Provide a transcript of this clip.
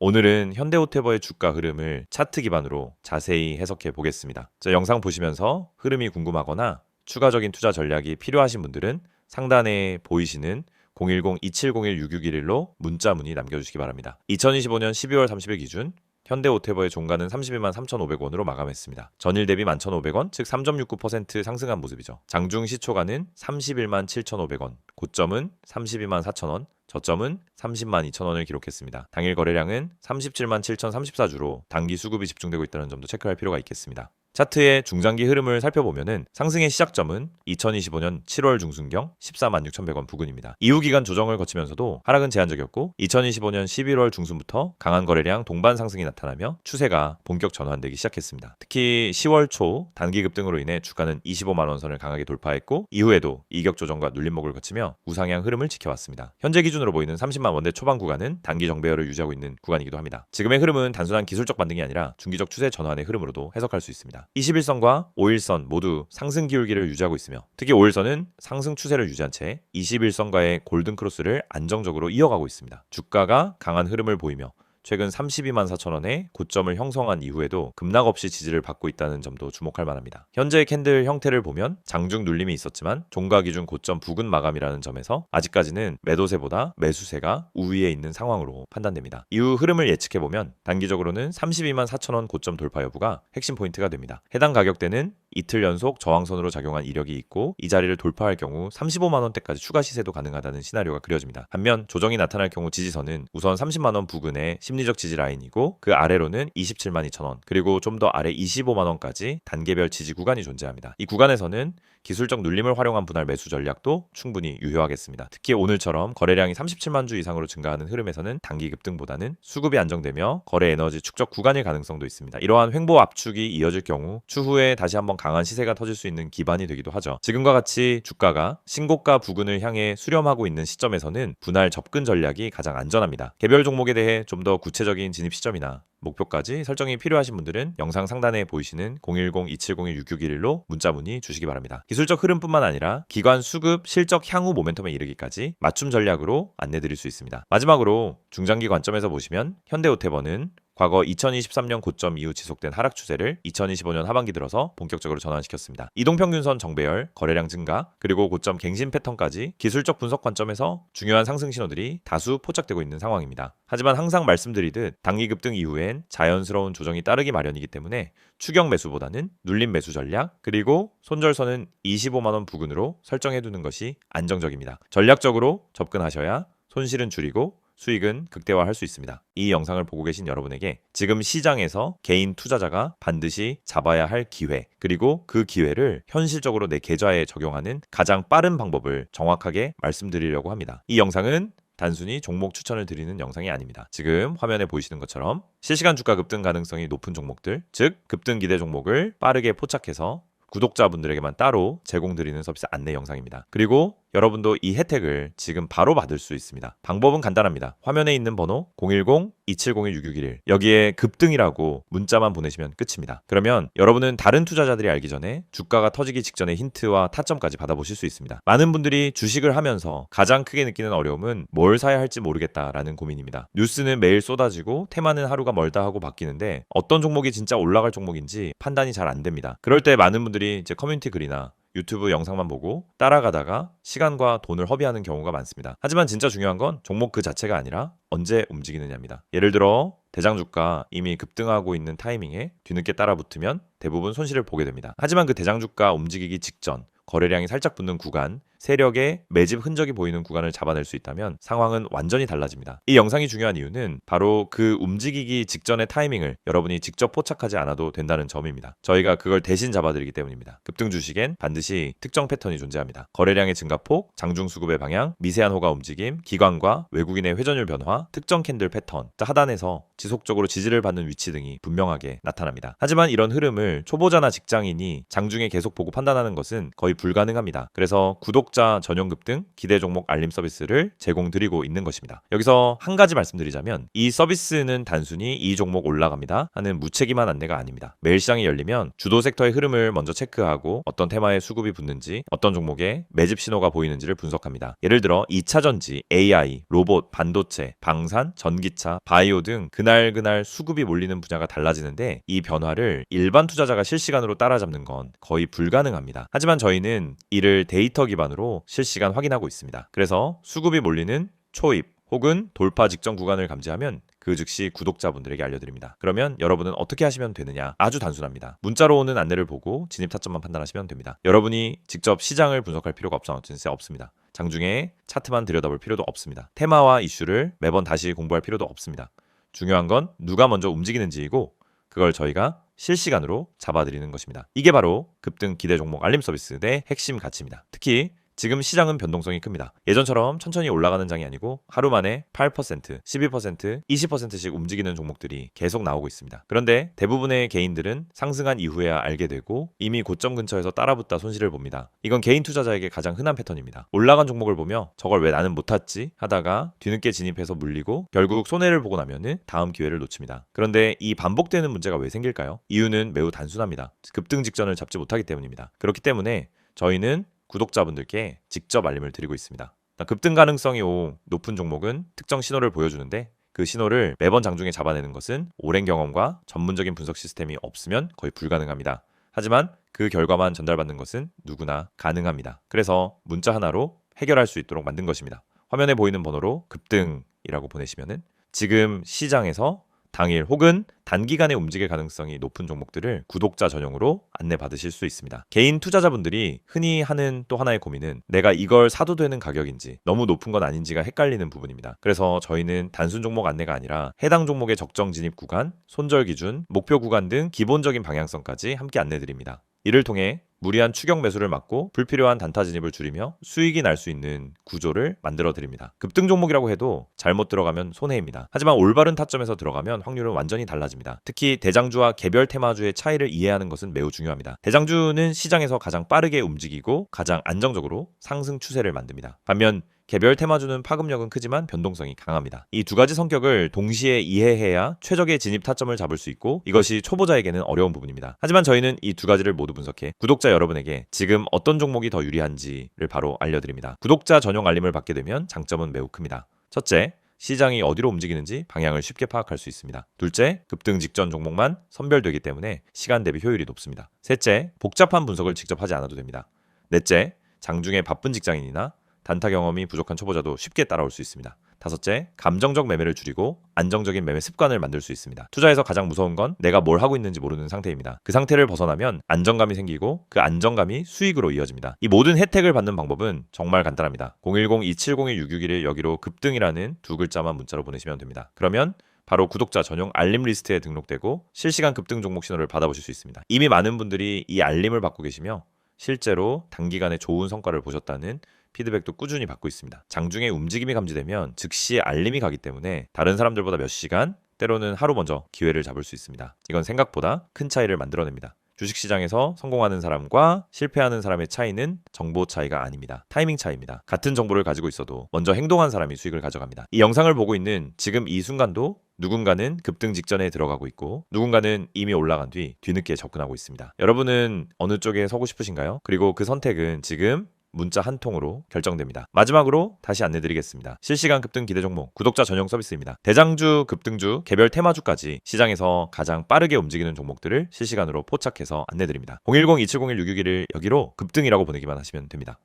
오늘은 현대호테버의 주가 흐름을 차트 기반으로 자세히 해석해 보겠습니다. 영상 보시면서 흐름이 궁금하거나 추가적인 투자 전략이 필요하신 분들은 상단에 보이시는 010-2701-6611로 문자 문의 남겨주시기 바랍니다. 2025년 12월 30일 기준 현대호테버의 종가는 32만 3,500원으로 마감했습니다. 전일 대비 11,500원, 즉 3.69% 상승한 모습이죠. 장중 시초가는 31만 7,500원, 고점은 32만 4,000원, 저점은 30만 2천원을 기록했습니다. 당일 거래량은 37만 7,034주로 단기 수급이 집중되고 있다는 점도 체크할 필요가 있겠습니다. 차트의 중장기 흐름을 살펴보면은 상승의 시작점은 2025년 7월 중순경 14만 6,100원 부근입니다. 이후 기간 조정을 거치면서도 하락은 제한적이었고 2025년 11월 중순부터 강한 거래량 동반 상승이 나타나며 추세가 본격 전환되기 시작했습니다. 특히 10월 초 단기 급등으로 인해 주가는 25만 원 선을 강하게 돌파했고 이후에도 이격 조정과 눌림목을 거치며 우상향 흐름을 지켜왔습니다. 현재 기준으로 보이는 30만 원대 초반 구간은 단기 정배열을 유지하고 있는 구간이기도 합니다. 지금의 흐름은 단순한 기술적 반등이 아니라 중기적 추세 전환의 흐름으로도 해석할 수 있습니다. 21선과 5일선 모두 상승 기울기를 유지하고 있으며 특히 5일선은 상승 추세를 유지한 채 21선과의 골든 크로스를 안정적으로 이어가고 있습니다. 주가가 강한 흐름을 보이며 최근 32만 4천원의 고점을 형성한 이후에도 급락 없이 지지를 받고 있다는 점도 주목할 만합니다. 현재의 캔들 형태를 보면 장중 눌림이 있었지만 종가 기준 고점 부근 마감이라는 점에서 아직까지는 매도세보다 매수세가 우위에 있는 상황으로 판단됩니다. 이후 흐름을 예측해보면 단기적으로는 32만 4천원 고점 돌파 여부가 핵심 포인트가 됩니다. 해당 가격대는 이틀 연속 저항선으로 작용한 이력이 있고 이 자리를 돌파할 경우 35만 원대까지 추가 시세도 가능하다는 시나리오가 그려집니다. 반면 조정이 나타날 경우 지지선은 우선 30만 원 부근의 심리적 지지 라인이고 그 아래로는 27만 2천원 그리고 좀 더 아래 25만 원까지 단계별 지지 구간이 존재합니다. 이 구간에서는 기술적 눌림을 활용한 분할 매수 전략도 충분히 유효하겠습니다. 특히 오늘처럼 거래량이 37만 주 이상으로 증가하는 흐름에서는 단기 급등보다는 수급이 안정되며 거래 에너지 축적 구간일 가능성도 있습니다. 이러한 횡보 압축이 이어질 경우 추후에 다시 한번 강한 시세가 터질 수 있는 기반이 되기도 하죠. 지금과 같이 주가가 신고가 부근을 향해 수렴하고 있는 시점에서는 분할 접근 전략이 가장 안전합니다. 개별 종목에 대해 좀 더 구체적인 진입 시점이나 목표까지 설정이 필요하신 분들은 영상 상단에 보이시는 010-2701-6611로 문자 문의 주시기 바랍니다. 기술적 흐름뿐만 아니라 기관 수급, 실적 향후 모멘텀에 이르기까지 맞춤 전략으로 안내드릴 수 있습니다. 마지막으로 중장기 관점에서 보시면 현대호테버는 과거 2023년 고점 이후 지속된 하락 추세를 2025년 하반기 들어서 본격적으로 전환시켰습니다. 이동평균선 정배열, 거래량 증가, 그리고 고점 갱신 패턴까지 기술적 분석 관점에서 중요한 상승 신호들이 다수 포착되고 있는 상황입니다. 하지만 항상 말씀드리듯 단기 급등 이후엔 자연스러운 조정이 따르기 마련이기 때문에 추격 매수보다는 눌림 매수 전략, 그리고 손절선은 25만 원 부근으로 설정해두는 것이 안정적입니다. 전략적으로 접근하셔야 손실은 줄이고 수익은 극대화할 수 있습니다. 이 영상을 보고 계신 여러분에게 지금 시장에서 개인 투자자가 반드시 잡아야 할 기회, 그리고 그 기회를 현실적으로 내 계좌에 적용하는 가장 빠른 방법을 정확하게 말씀드리려고 합니다. 이 영상은 단순히 종목 추천을 드리는 영상이 아닙니다. 지금 화면에 보이시는 것처럼 실시간 주가 급등 가능성이 높은 종목들, 즉 급등 기대 종목을 빠르게 포착해서 구독자분들에게만 따로 제공드리는 서비스 안내 영상입니다. 그리고 여러분도 이 혜택을 지금 바로 받을 수 있습니다. 방법은 간단합니다. 화면에 있는 번호 010-2701-6611 여기에 급등이라고 문자만 보내시면 끝입니다. 그러면 여러분은 다른 투자자들이 알기 전에 주가가 터지기 직전의 힌트와 타점까지 받아보실 수 있습니다. 많은 분들이 주식을 하면서 가장 크게 느끼는 어려움은 뭘 사야 할지 모르겠다라는 고민입니다. 뉴스는 매일 쏟아지고 테마는 하루가 멀다 하고 바뀌는데 어떤 종목이 진짜 올라갈 종목인지 판단이 잘 안 됩니다. 그럴 때 많은 분들이 이제 커뮤니티 글이나 유튜브 영상만 보고 따라가다가 시간과 돈을 허비하는 경우가 많습니다. 하지만 진짜 중요한 건 종목 그 자체가 아니라 언제 움직이느냐입니다. 예를 들어 대장주가 이미 급등하고 있는 타이밍에 뒤늦게 따라 붙으면 대부분 손실을 보게 됩니다. 하지만 그 대장주가 움직이기 직전 거래량이 살짝 붙는 구간, 세력의 매집 흔적이 보이는 구간을 잡아낼 수 있다면 상황은 완전히 달라집니다. 이 영상이 중요한 이유는 바로 그 움직이기 직전의 타이밍을 여러분이 직접 포착하지 않아도 된다는 점입니다. 저희가 그걸 대신 잡아드리기 때문입니다. 급등 주식엔 반드시 특정 패턴이 존재합니다. 거래량의 증가폭, 장중 수급의 방향, 미세한 호가 움직임, 기관과 외국인의 회전율 변화, 특정 캔들 패턴, 하단에서 지속적으로 지지를 받는 위치 등이 분명하게 나타납니다. 하지만 이런 흐름을 초보자나 직장인이 장중에 계속 보고 판단하는 것은 거의 불가능합니다. 그래서 구독자 구독자 전용 급등 기대 종목 알림 서비스를 제공드리고 있는 것입니다. 여기서 한 가지 말씀드리자면 이 서비스는 단순히 이 종목 올라갑니다 하는 무책임한 안내가 아닙니다. 매일 시장이 열리면 주도 섹터의 흐름을 먼저 체크하고 어떤 테마에 수급이 붙는지, 어떤 종목에 매집 신호가 보이는지를 분석합니다. 예를 들어 2차전지, AI, 로봇, 반도체, 방산, 전기차, 바이오 등 그날 수급이 몰리는 분야가 달라지는데 이 변화를 일반 투자자가 실시간으로 따라잡는 건 거의 불가능합니다. 하지만 저희는 이를 데이터 기반으로 실시간 확인하고 있습니다. 그래서 수급이 몰리는 초입 혹은 돌파 직전 구간을 감지하면 그 즉시 구독자분들에게 알려드립니다. 그러면 여러분은 어떻게 하시면 되느냐? 아주 단순합니다. 문자로 오는 안내를 보고 진입 타점만 판단하시면 됩니다. 여러분이 직접 시장을 분석할 필요가 없습니다. 장중에 차트만 들여다볼 필요도 없습니다. 테마와 이슈를 매번 다시 공부할 필요도 없습니다. 중요한 건 누가 먼저 움직이는지이고 그걸 저희가 실시간으로 잡아드리는 것입니다. 이게 바로 급등 기대 종목 알림 서비스의 핵심 가치입니다. 특히 지금 시장은 변동성이 큽니다. 예전처럼 천천히 올라가는 장이 아니고 하루 만에 8%, 12%, 20%씩 움직이는 종목들이 계속 나오고 있습니다. 그런데 대부분의 개인들은 상승한 이후에야 알게 되고 이미 고점 근처에서 따라붙다 손실을 봅니다. 이건 개인 투자자에게 가장 흔한 패턴입니다. 올라간 종목을 보며 저걸 왜 나는 못 탔지 하다가 뒤늦게 진입해서 물리고 결국 손해를 보고 나면은 다음 기회를 놓칩니다. 그런데 이 반복되는 문제가 왜 생길까요? 이유는 매우 단순합니다. 급등 직전을 잡지 못하기 때문입니다. 그렇기 때문에 저희는 구독자분들께 직접 알림을 드리고 있습니다. 급등 가능성이 높은 종목은 특정 신호를 보여주는데 그 신호를 매번 장중에 잡아내는 것은 오랜 경험과 전문적인 분석 시스템이 없으면 거의 불가능합니다. 하지만 그 결과만 전달받는 것은 누구나 가능합니다. 그래서 문자 하나로 해결할 수 있도록 만든 것입니다. 화면에 보이는 번호로 급등이라고 보내시면은 지금 시장에서 당일 혹은 단기간에 움직일 가능성이 높은 종목들을 구독자 전용으로 안내받으실 수 있습니다. 개인 투자자분들이 흔히 하는 또 하나의 고민은 내가 이걸 사도 되는 가격인지 너무 높은 건 아닌지가 헷갈리는 부분입니다. 그래서 저희는 단순 종목 안내가 아니라 해당 종목의 적정 진입 구간, 손절 기준, 목표 구간 등 기본적인 방향성까지 함께 안내드립니다. 이를 통해 무리한 추격 매수를 막고 불필요한 단타 진입을 줄이며 수익이 날 수 있는 구조를 만들어 드립니다. 급등 종목이라고 해도 잘못 들어가면 손해입니다. 하지만 올바른 타점에서 들어가면 확률은 완전히 달라집니다. 특히 대장주와 개별 테마주의 차이를 이해하는 것은 매우 중요합니다. 대장주는 시장에서 가장 빠르게 움직이고 가장 안정적으로 상승 추세를 만듭니다. 반면 개별 테마주는 파급력은 크지만 변동성이 강합니다. 이 두 가지 성격을 동시에 이해해야 최적의 진입 타점을 잡을 수 있고 이것이 초보자에게는 어려운 부분입니다. 하지만 저희는 이 두 가지를 모두 분석해 구독자 여러분에게 지금 어떤 종목이 더 유리한지를 바로 알려드립니다. 구독자 전용 알림을 받게 되면 장점은 매우 큽니다. 첫째, 시장이 어디로 움직이는지 방향을 쉽게 파악할 수 있습니다. 둘째, 급등 직전 종목만 선별되기 때문에 시간 대비 효율이 높습니다. 셋째, 복잡한 분석을 직접 하지 않아도 됩니다. 넷째, 장중에 바쁜 직장인이나 단타 경험이 부족한 초보자도 쉽게 따라올 수 있습니다. 다섯째, 감정적 매매를 줄이고 안정적인 매매 습관을 만들 수 있습니다. 투자에서 가장 무서운 건 내가 뭘 하고 있는지 모르는 상태입니다. 그 상태를 벗어나면 안정감이 생기고 그 안정감이 수익으로 이어집니다. 이 모든 혜택을 받는 방법은 정말 간단합니다. 010-2701-661을 여기로 급등이라는 두 글자만 문자로 보내시면 됩니다. 그러면 바로 구독자 전용 알림 리스트에 등록되고 실시간 급등 종목 신호를 받아보실 수 있습니다. 이미 많은 분들이 이 알림을 받고 계시며 실제로 단기간에 좋은 성과를 보셨다는 피드백도 꾸준히 받고 있습니다. 장중에 움직임이 감지되면 즉시 알림이 가기 때문에 다른 사람들보다 몇 시간, 때로는 하루 먼저 기회를 잡을 수 있습니다. 이건 생각보다 큰 차이를 만들어냅니다. 주식시장에서 성공하는 사람과 실패하는 사람의 차이는 정보 차이가 아닙니다. 타이밍 차이입니다. 같은 정보를 가지고 있어도 먼저 행동한 사람이 수익을 가져갑니다. 이 영상을 보고 있는 지금 이 순간도 누군가는 급등 직전에 들어가고 있고 누군가는 이미 올라간 뒤 뒤늦게 접근하고 있습니다. 여러분은 어느 쪽에 서고 싶으신가요? 그리고 그 선택은 지금 문자 한 통으로 결정됩니다. 마지막으로 다시 안내드리겠습니다. 실시간 급등 기대 종목 구독자 전용 서비스입니다. 대장주, 급등주, 개별 테마주까지 시장에서 가장 빠르게 움직이는 종목들을 실시간으로 포착해서 안내드립니다. 010-2701-661을 여기로 급등이라고 보내기만 하시면 됩니다.